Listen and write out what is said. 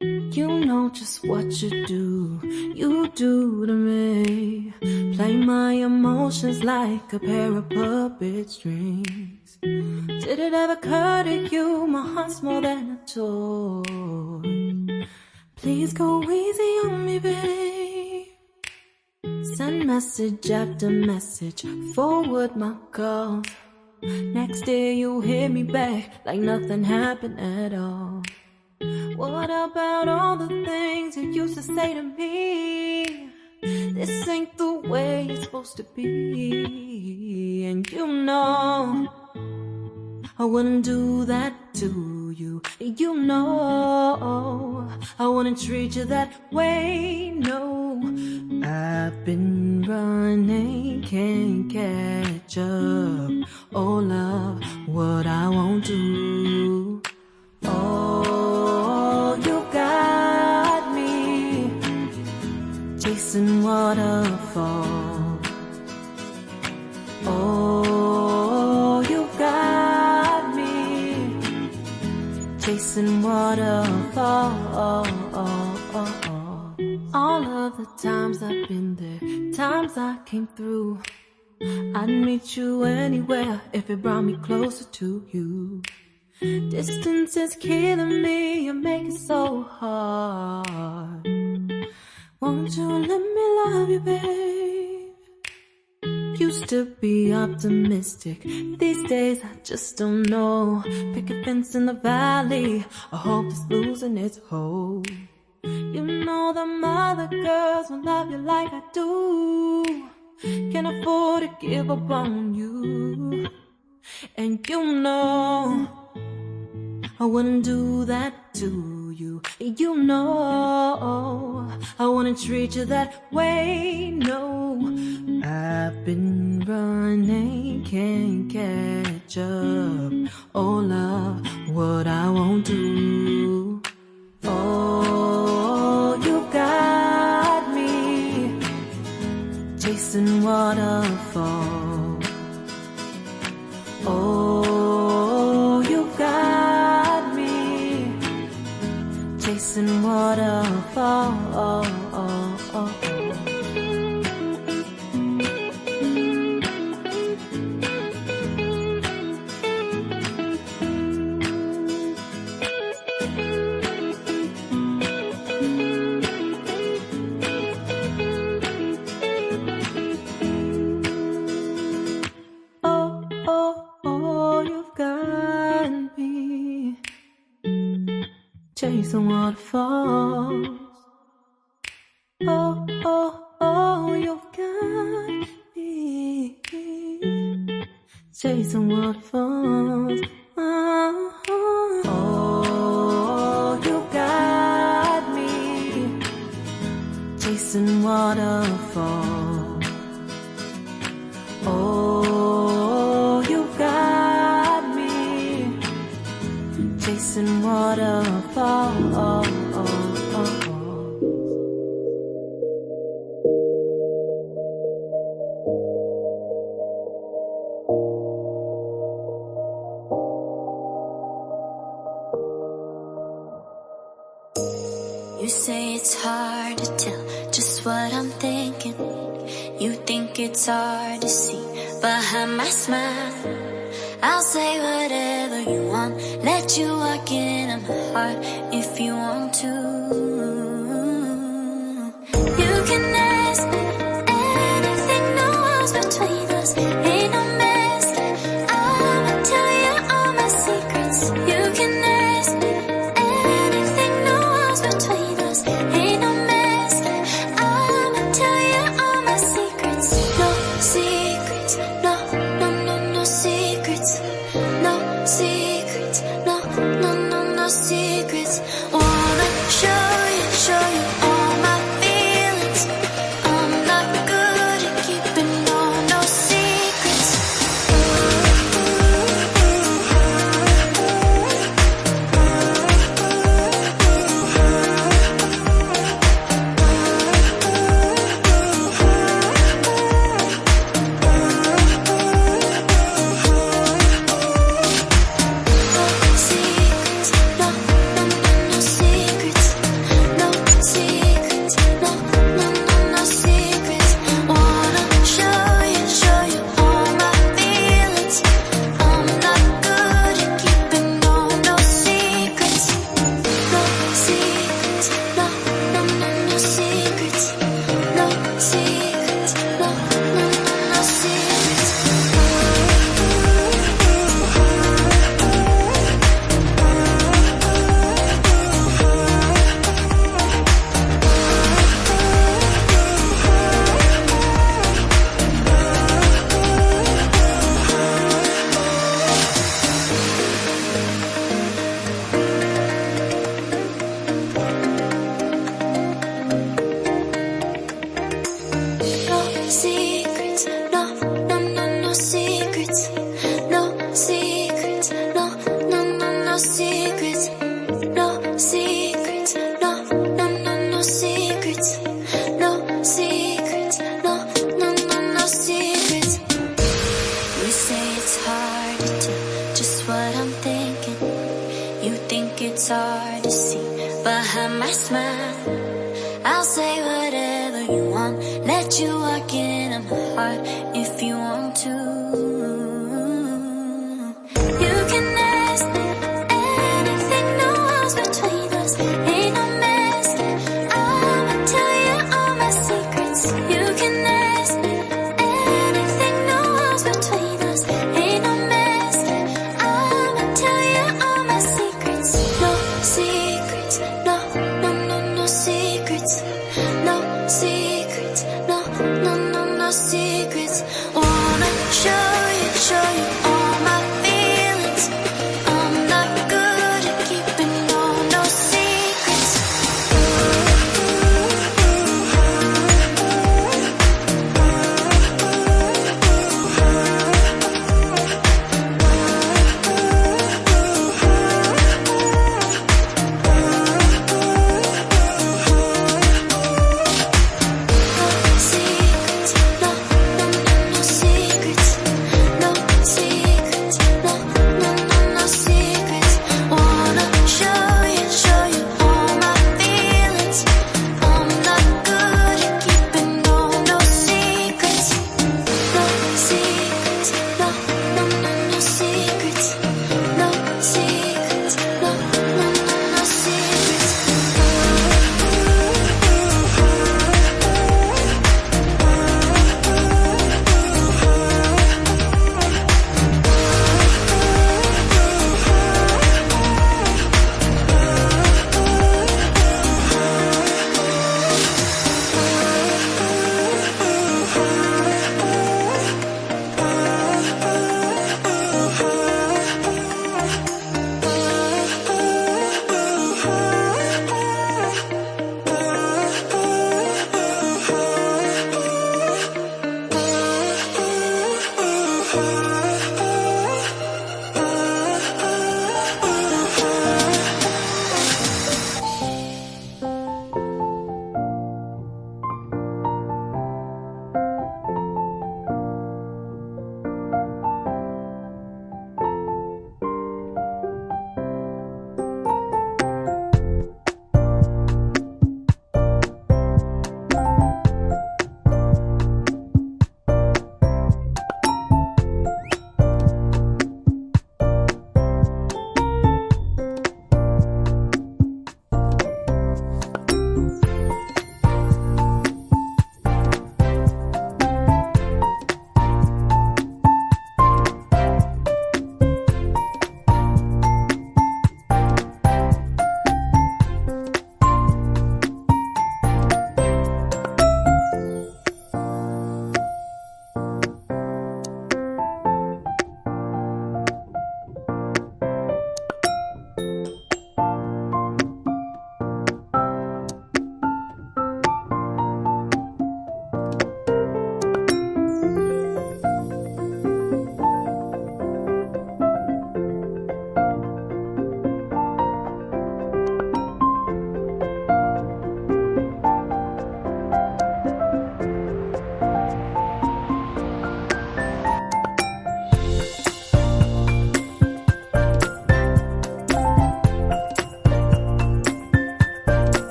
You know just what you do to me. Play my emotions like a pair of puppet strings. Did it ever occur to you my heart's more than a toy? Please go easy on me, babe. Send message after message, forward my calls. Next day you hit me back like nothing happened at all. What about all the things you used to say to me? This ain't the way it's supposed to be. And you know I wouldn't do that to you. You know I wouldn't treat you that way, no. I've been running, can't catch up. Oh love, what I won't do. Oh, you got me chasing waterfalls. Oh, you got me chasing waterfalls. All of the times I've been there, times I came through, I'd meet you anywhere if it brought me closer to you. Distance is killing me, you make it so hard. Won't you let me love you, babe? Used to be optimistic, these days I just don't know. Pick a fence in the valley, I hope it's losing its hold. You know them other girls won't love you like I do. Can't afford to give up on you. And you know I wouldn't do that to you. You know I wouldn't treat you that way, no. I've been running, can't catch up. Oh love, what I won't do. Oh, you got me chasing waterfalls. Oh, you got me chasing waterfalls. Chasing waterfalls. Oh, oh, oh, you've got me chasing waterfalls. Oh, oh, you got me chasing waterfalls. Oh, you got me chasing waterfalls. You say it's hard to tell just what I'm thinking. You think it's hard to see behind my smile. I'll say whatever you want, let you walk into my heart if you want to. You can ask me anything, no walls between us, ain't no mess. I'ma tell you all my secrets. You can ask me anything, no walls between us, ain't no mess. I'ma tell you all my secrets. No secrets, no, no, no, no secrets. No secrets, no, no, no, no secrets. Wanna show you all my feelings. I'm not good at keeping no secrets. it's hard to see behind my smile. I'll say whatever you want, let you walk in my heart if you want to.